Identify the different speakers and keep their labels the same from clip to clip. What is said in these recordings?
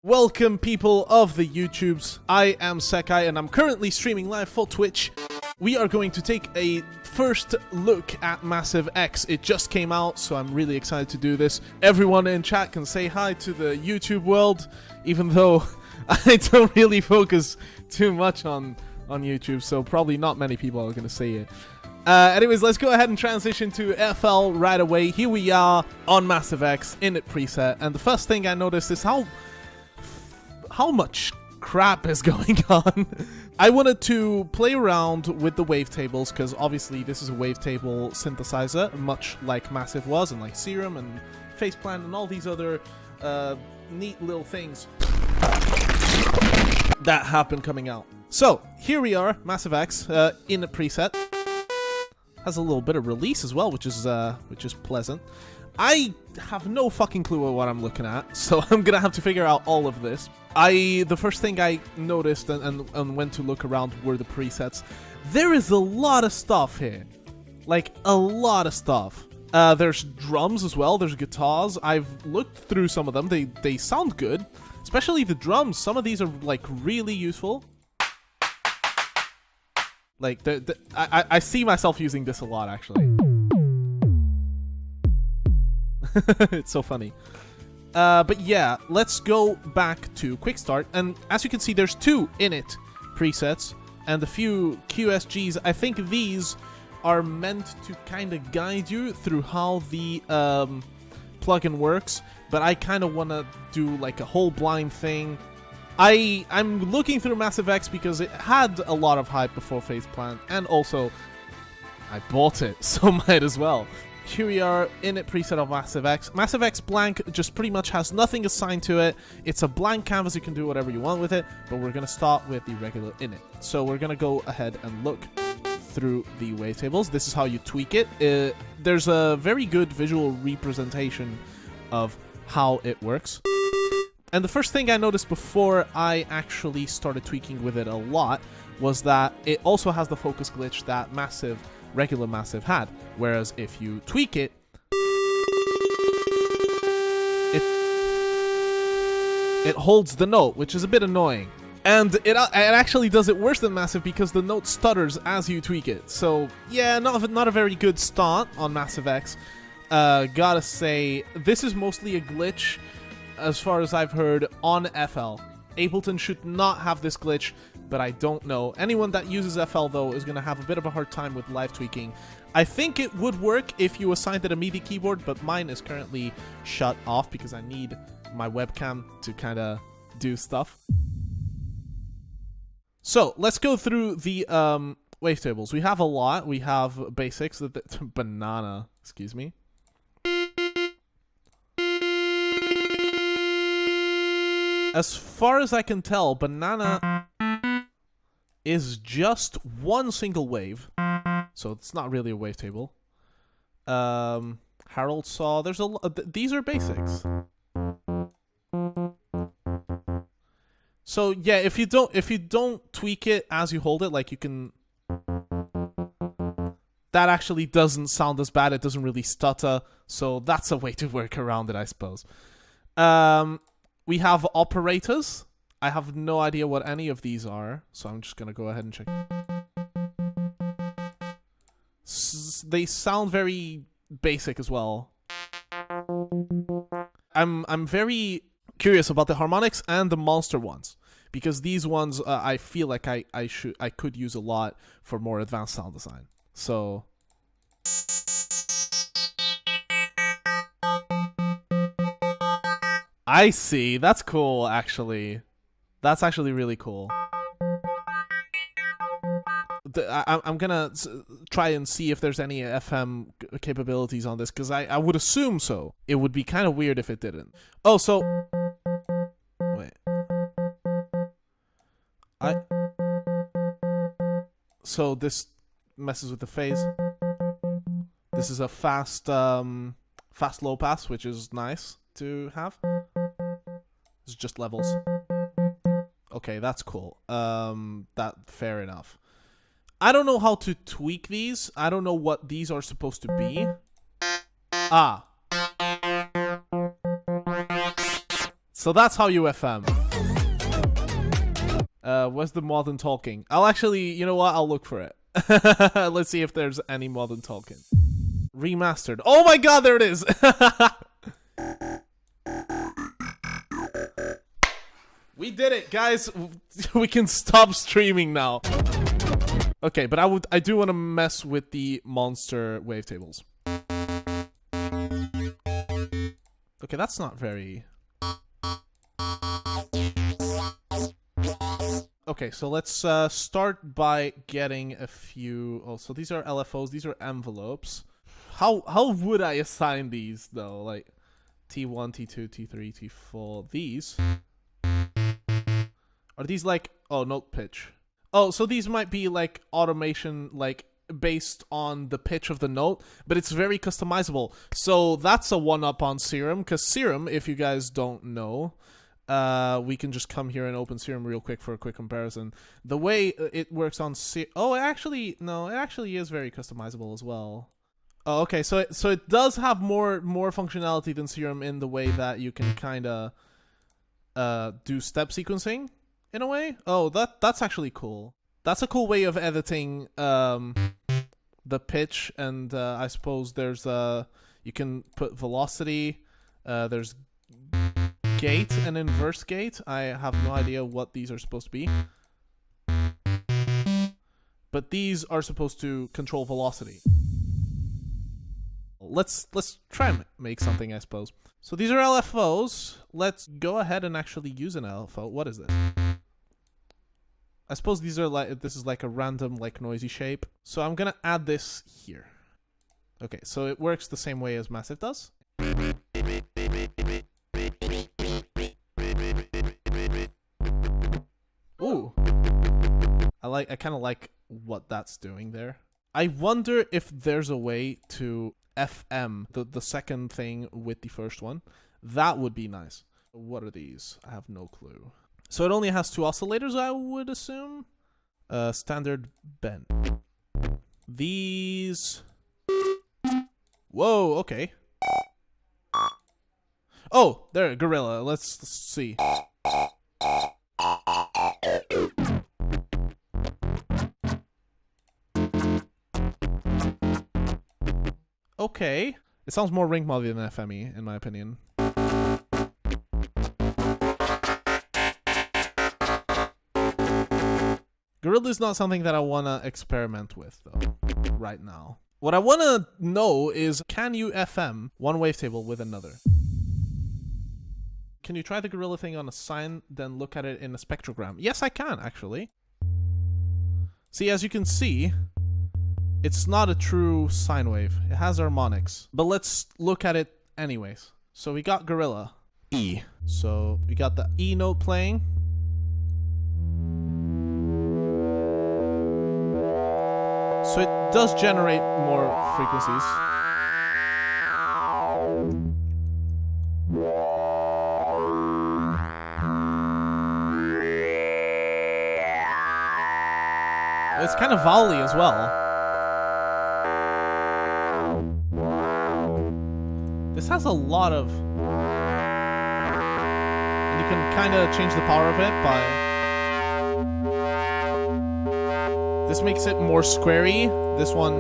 Speaker 1: Welcome people of the YouTubes, I am Sekai and I'm currently streaming live for Twitch. We are going to take a first look at Massive X. It just came out, so I'm really excited to do this. Everyone in chat can say hi to the YouTube world, even though I don't really focus too much on YouTube, so probably not many people are going to say it. Anyways, let's go ahead and transition to FL right away. Here we are on Massive X, init preset, and the first thing I noticed is how much crap is going on. I wanted to play around with the wavetables because obviously this is a wavetable synthesizer, much like Massive was, and like Serum and Faceplant and all these other neat little things that have been coming out. So here we are, Massive X in a preset. Has a little bit of release as well, which is pleasant. I have no fucking clue what I'm looking at, so I'm gonna have to figure out all of this. The first thing I noticed and went to look around were the presets. There is a lot of stuff here. Like, a lot of stuff. There's drums as well, there's guitars. I've looked through some of them, they sound good. Especially the drums, some of these are like really useful. Like, I see myself using this a lot, actually. It's so funny. But yeah, let's go back to Quick Start. And as you can see, there's two init presets and a few QSGs. I think these are meant to kind of guide you through how the plugin works. But I kind of want to do like a whole blind thing. I'm looking through Massive X because it had a lot of hype before Faceplant, and also I bought it, so might as well. Here we are, init preset of Massive X. Massive X blank just pretty much has nothing assigned to it. It's a blank canvas, you can do whatever you want with it, but we're going to start with the regular init. So we're going to go ahead and look through the wavetables. This is how you tweak it. There's a very good visual representation of how it works. And the first thing I noticed before I actually started tweaking with it a lot was that it also has the focus glitch that regular Massive had. Whereas if you tweak it, it holds the note, which is a bit annoying. And it actually does it worse than Massive because the note stutters as you tweak it. So yeah, not a very good start on Massive X. Gotta say, this is mostly a glitch as far as I've heard on FL. Ableton should not have this glitch, but I don't know. Anyone that uses FL, though, is going to have a bit of a hard time with live tweaking. I think it would work if you assigned it a MIDI keyboard, but mine is currently shut off because I need my webcam to kind of do stuff. So, let's go through the wavetables. We have a lot. We have basics. Banana, excuse me. As far as I can tell, Banana is just one single wave, so it's not really a wavetable. Harold Saw, there's these are basics. So yeah, if you don't tweak it as you hold it, like you can, that actually doesn't sound as bad. It doesn't really stutter, so that's a way to work around it, I suppose. We have operators. I have no idea what any of these are, so I'm just gonna go ahead and check. They sound very basic as well. I'm very curious about the harmonics and the monster ones, because these ones I feel like I could use a lot for more advanced sound design. So I see. That's cool, actually. That's actually really cool. I'm gonna try and see if there's any FM capabilities on this, because I would assume so. It would be kind of weird if it didn't. Oh, so... Wait. So this messes with the phase. This is a fast low pass, which is nice to have. It's just levels. Okay, that's cool. Fair enough. I don't know how to tweak these. I don't know what these are supposed to be. Ah. So that's how you FM. Where's the modern talking? I'll actually, you know what? I'll look for it. Let's see if there's any modern talking. Remastered. Oh my god, there it is! We did it, guys. We can stop streaming now. Okay, but I do want to mess with the monster wavetables. Okay, that's not very... Okay, so let's start by getting a few... Oh, so these are LFOs, these are envelopes. How would I assign these, though? Like, T1, T2, T3, T4. These... Are these like... Oh, note pitch. Oh, so these might be like automation, like, based on the pitch of the note, but it's very customizable. So that's a one-up on Serum, because Serum, if you guys don't know... we can just come here and open Serum real quick for a quick comparison. The way it works on oh, it actually is very customizable as well. Oh, okay, so it does have more functionality than Serum in the way that you can kind of do step sequencing in a way. Oh, that's actually cool. That's a cool way of editing the pitch, and I suppose there's you can put velocity. There's gate and inverse gate. I have no idea what these are supposed to be, but these are supposed to control velocity. Let's try and make something, I suppose. So these are LFOs. Let's go ahead and actually use an LFO. What is this? I suppose these are like, this is like a random like noisy shape. So I'm gonna add this here. Okay, so it works the same way as Massive does. Ooh. I kind of like what that's doing there. I wonder if there's a way to FM the second thing with the first one. That would be nice. What are these? I have no clue. So it only has two oscillators, I would assume. Standard bend. These... Whoa, okay. Oh, there, gorilla. Let's see. Okay. It sounds more ring moddy than FME, in my opinion. Gorilla is not something that I want to experiment with, though, right now. What I want to know is, can you FM one wavetable with another? Can you try the gorilla thing on a sine, then look at it in a spectrogram? Yes, I can, actually. See, as you can see, it's not a true sine wave. It has harmonics. But let's look at it anyways. So we got gorilla. E. So we got the E note playing. So it does generate more frequencies. It's kind of vowely as well. This has a lot of... And you can kind of change the power of it by... This makes it more squarey. This one...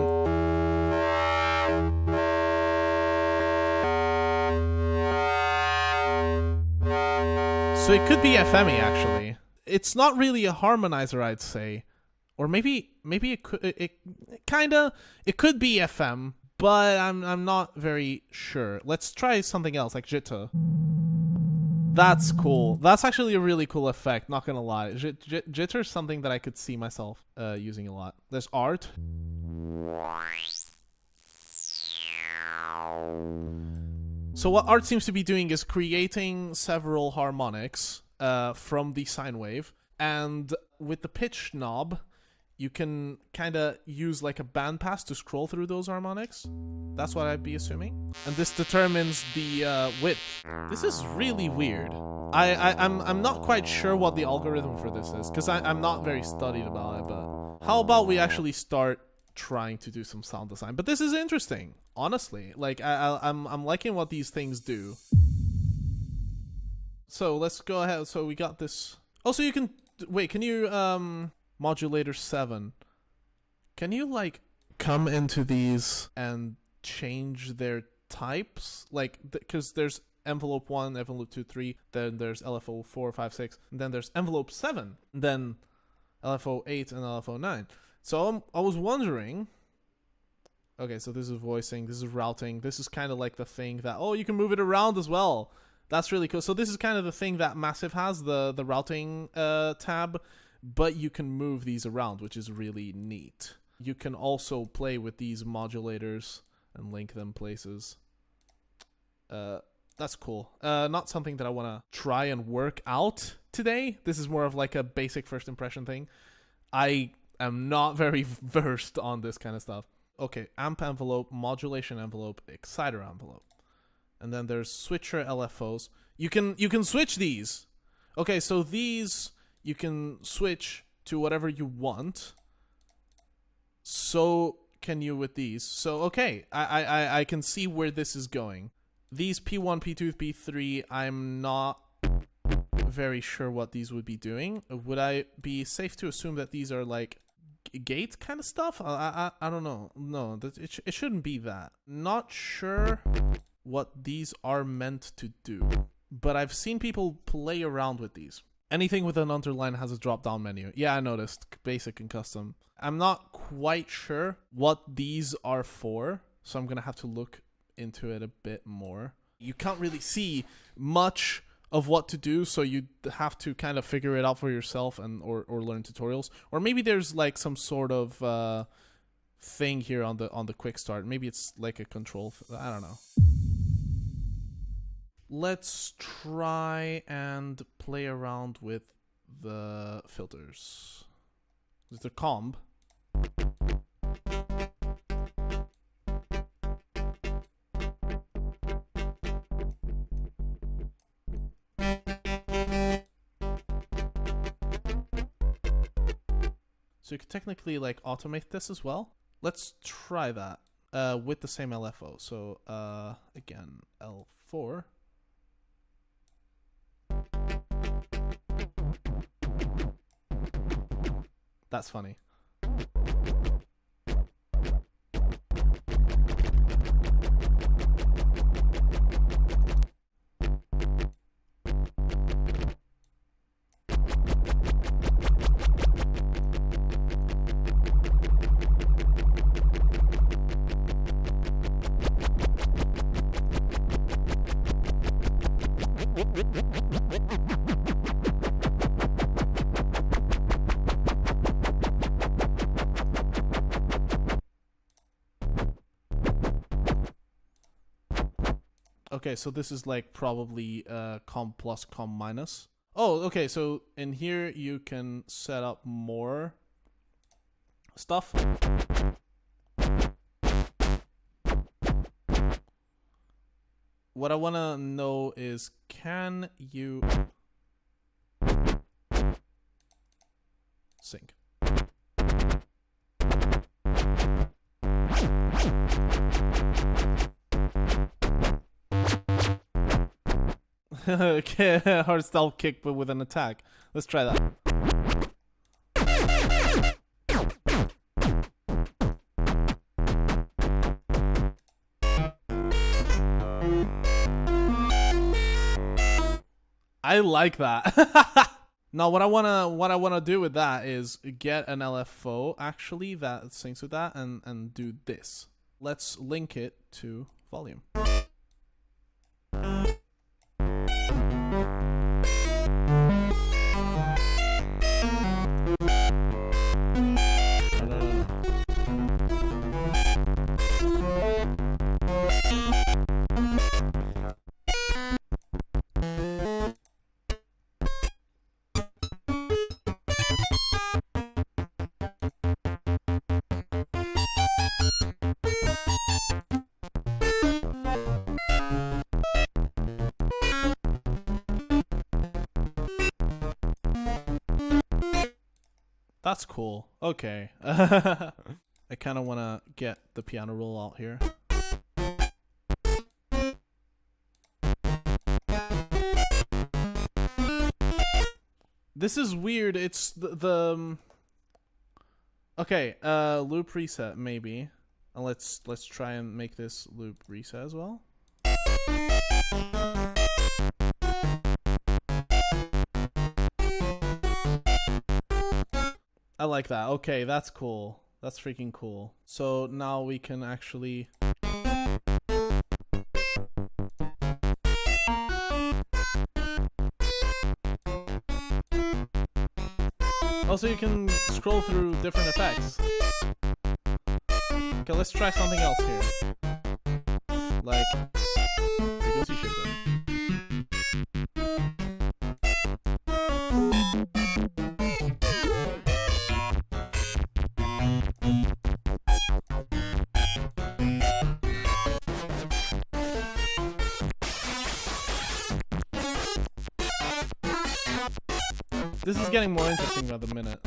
Speaker 1: So it could be FME, actually. It's not really a harmonizer, I'd say. Or maybe it could... It could be FM, but I'm not very sure. Let's try something else, like jitter. That's cool. That's actually a really cool effect, not gonna lie. Jitter is something that I could see myself using a lot. There's art. So what art seems to be doing is creating several harmonics from the sine wave, and with the pitch knob, you can kind of use like a bandpass to scroll through those harmonics. That's what I'd be assuming. And this determines the width. This is really weird. I'm not quite sure what the algorithm for this is, because I'm not very studied about it, but how about we actually start trying to do some sound design? But this is interesting, honestly. Like, I'm liking what these things do. So let's go ahead. So we got this. Also, you can wait. Can you Modulator 7? Can you like come into these and change their types? Like, because there's envelope 1, envelope 2, 3. Then there's LFO 4, 5, 6. And then there's envelope 7. And then LFO 8 and LFO 9. So I was wondering. Okay, so this is voicing. This is routing. This is kind of like the thing that you can move it around as well. That's really cool. So this is kind of the thing that Massive has, the routing tab, but you can move these around, which is really neat. You can also play with these modulators and link them places. That's cool. Not something that I want to try and work out today. This is more of like a basic first impression thing. I am not very versed on this kind of stuff. Okay, amp envelope, modulation envelope, exciter envelope. And then there's switcher LFOs. You can switch these. Okay, so these you can switch to whatever you want. So can you with these. So okay, I can see where this is going. These P1, P2, P3, I'm not very sure what these would be doing. Would I be safe to assume that these are like gate kind of stuff? I don't know. No, it shouldn't be that. Not sure what these are meant to do, but I've seen people play around with these. Anything with an underline has a drop down menu. Yeah, I noticed. Basic and custom. I'm not quite sure what these are for, so I'm gonna have to look into it a bit more. You can't really see much of what to do, so you have to kind of figure it out for yourself and or learn tutorials. Or maybe there's like some sort of thing here on the quick start. Maybe it's like a control. I don't know. Let's try and play around with the filters. There's the comb. So you could technically like automate this as well. Let's try that with the same LFO. So again, L4. That's funny. Okay, so this is like probably com plus, com minus. Oh, okay, so in here you can set up more stuff. What I want to know is, can you sync? Okay, hard style kick, but with an attack. Let's try that. I like that. Now, what I wanna do with that is get an LFO actually that syncs with that, and do this. Let's link it to volume. That's cool. Okay. I kind of want to get the piano roll out here. This is weird. It's the okay, loop reset maybe. And let's try and make this loop reset as well. I like that. Okay, that's cool. That's freaking cool. So now we can actually also you can scroll through different effects. Okay, let's try something else here. Like frequency shifter. This is getting more interesting by the minute.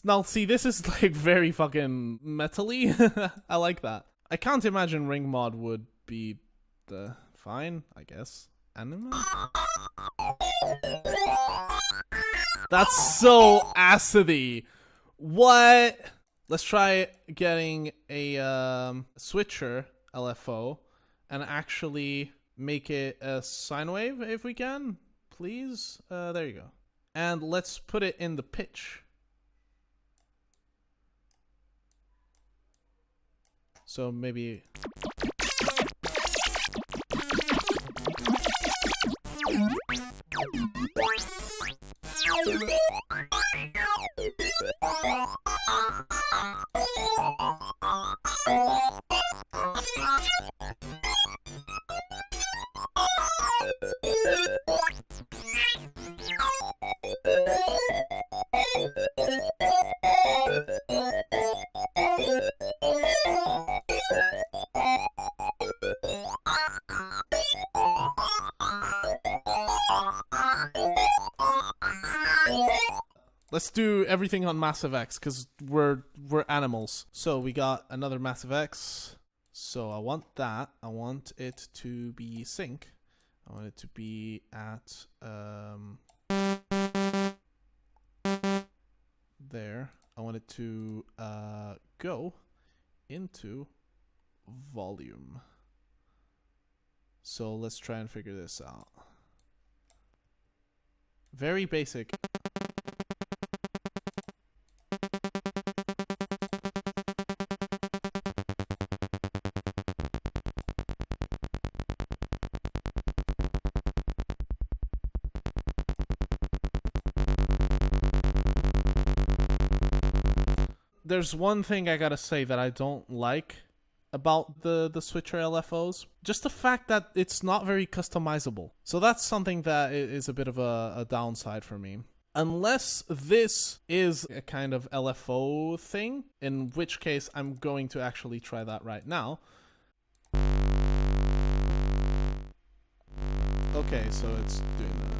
Speaker 1: Now, see, this is like very fucking metal-y. I like that. I can't imagine Ring Mod would be the fine, I guess. Anime? That's so acidy. What? Let's try getting a switcher LFO and actually make it a sine wave if we can, please. There you go. And let's put it in the pitch. So maybe let's do everything on Massive X because we're animals. So we got another Massive X. So I want that. I want it to be sync. I want it to be at there. I want it to go into volume. So let's try and figure this out. Very basic. There's one thing I gotta say that I don't like about the switcher LFOs. Just the fact that it's not very customizable. So that's something that is a bit of a downside for me. Unless this is a kind of LFO thing, in which case I'm going to actually try that right now. Okay, so it's doing that.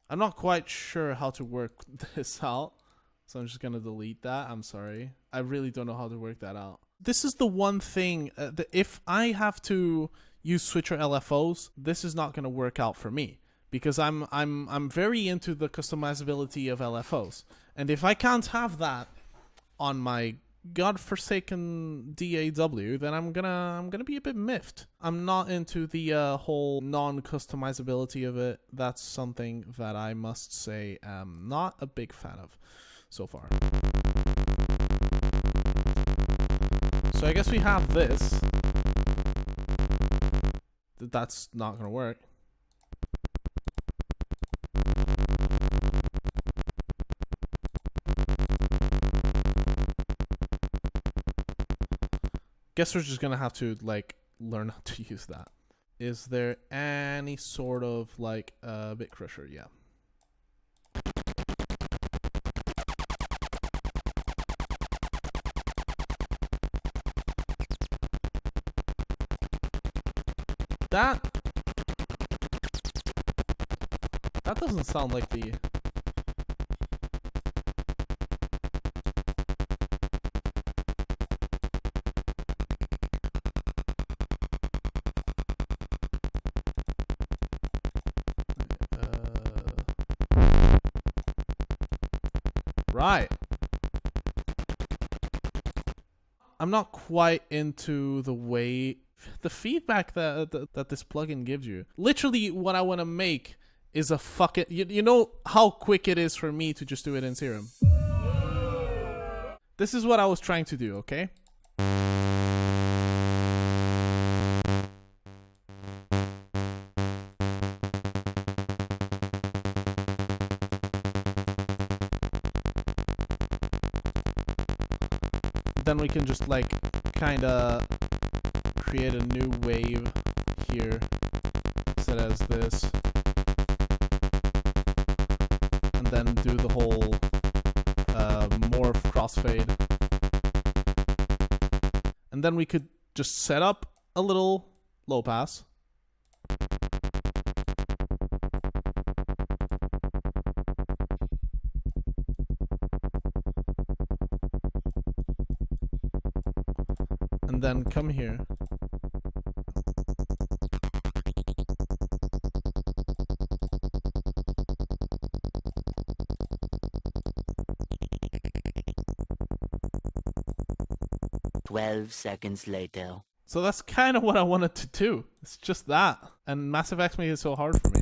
Speaker 1: I'm not quite sure how to work this out, so I'm just gonna delete that. I'm sorry. I really don't know how to work that out. This is the one thing that if I have to use switcher LFOs, this is not gonna work out for me because I'm very into the customizability of LFOs, and if I can't have that on my godforsaken DAW, then I'm gonna be a bit miffed. I'm not into the whole non-customizability of it. That's something that I must say I'm not a big fan of so far. So I guess we have this. That's not gonna work. Guess we're just gonna have to like learn how to use that. Is there any sort of like bit crusher? Yeah. That doesn't sound like the... Right. I'm not quite into the way... the feedback that this plugin gives you. Literally, what I want to make is a fucking... You know how quick it is for me to just do it in Serum? This is what I was trying to do, okay? Then we can just like kind of create a new wave here, set as this, and then do the whole morph crossfade. And then we could just set up a little low pass. And then come here.
Speaker 2: Seconds later.
Speaker 1: So that's kind of what I wanted to do. It's just that. And Massive X made it so hard for me.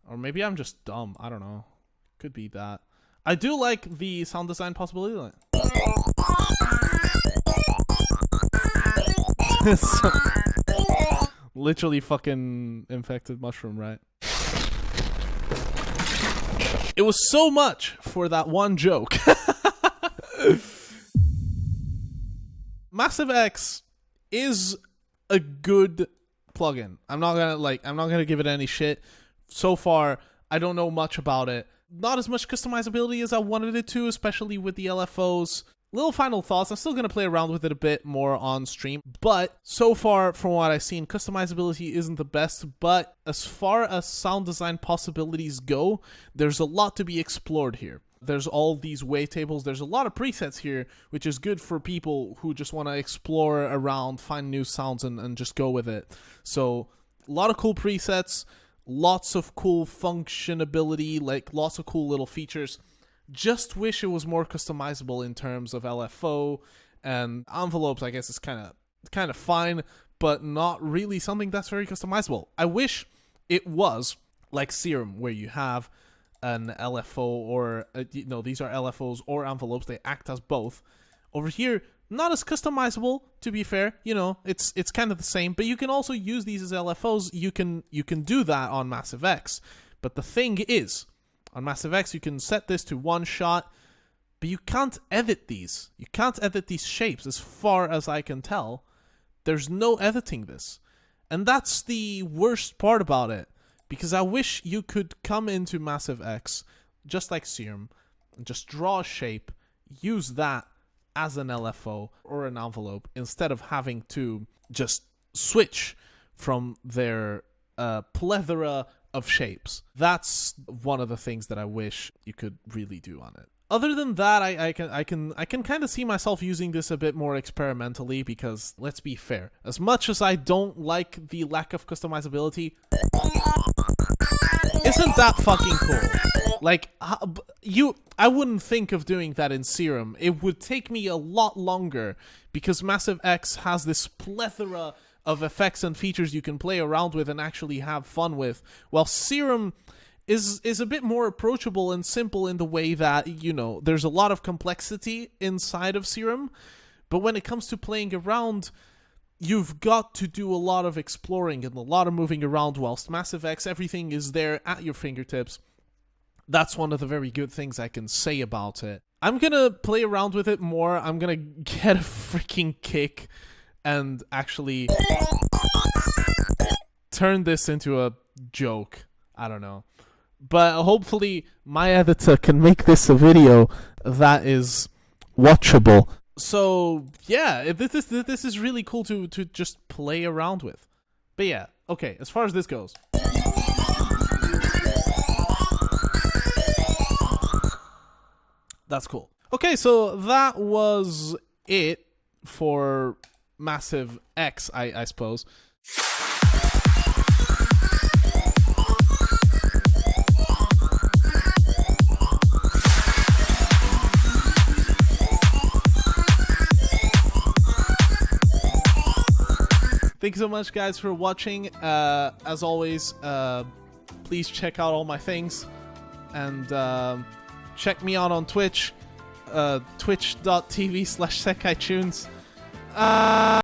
Speaker 1: Or maybe I'm just dumb. I don't know. Could be that. I do like the sound design possibility. Literally fucking infected mushroom, right? It was so much for that one joke. Massive X is a good plugin. I'm not gonna give it any shit. So far, I don't know much about it. Not as much customizability as I wanted it to, especially with the LFOs. Little final thoughts. I'm still going to play around with it a bit more on stream. But so far, from what I've seen, customizability isn't the best. But as far as sound design possibilities go, there's a lot to be explored here. There's all these wavetables. There's a lot of presets here, which is good for people who just want to explore around, find new sounds, and just go with it. So a lot of cool presets, lots of cool functionability, like lots of cool little features. Just wish it was more customizable in terms of LFO and envelopes. I guess it's kind of fine, but not really something that's very customizable. I wish it was like Serum, where you have an LFO or these are LFOs or envelopes. They act as both. Over here, not as customizable, to be fair. It's kind of the same, but you can also use these as LFOs. You can do that on Massive X. But the thing is, on Massive X, you can set this to one shot, but you can't edit these. You can't edit these shapes, as far as I can tell. There's no editing this. And that's the worst part about it, because I wish you could come into Massive X, just like Serum, and just draw a shape, use that as an LFO or an envelope, instead of having to just switch from their plethora of shapes. That's one of the things that I wish you could really do on it. Other than that, I can kind of see myself using this a bit more experimentally, because let's be fair, as much as I don't like the lack of customizability, isn't that fucking cool? Like, I wouldn't think of doing that in Serum. It would take me a lot longer, because Massive X has this plethora of effects and features you can play around with and actually have fun with, while Serum is a bit more approachable and simple in the way that, there's a lot of complexity inside of Serum, but when it comes to playing around, you've got to do a lot of exploring and a lot of moving around, whilst Massive X, everything is there at your fingertips. That's one of the very good things I can say about it. I'm gonna play around with it more. I'm gonna get a freaking kick and actually turn this into a joke. I don't know. But hopefully my editor can make this a video that is watchable. So yeah, this is really cool to just play around with. But yeah, okay, as far as this goes. That's cool. Okay, so that was it for Massive X, I suppose. Thank you so much, guys, for watching. As always, please check out all my things. And check me out on Twitch. Twitch.tv/SekaiTunes.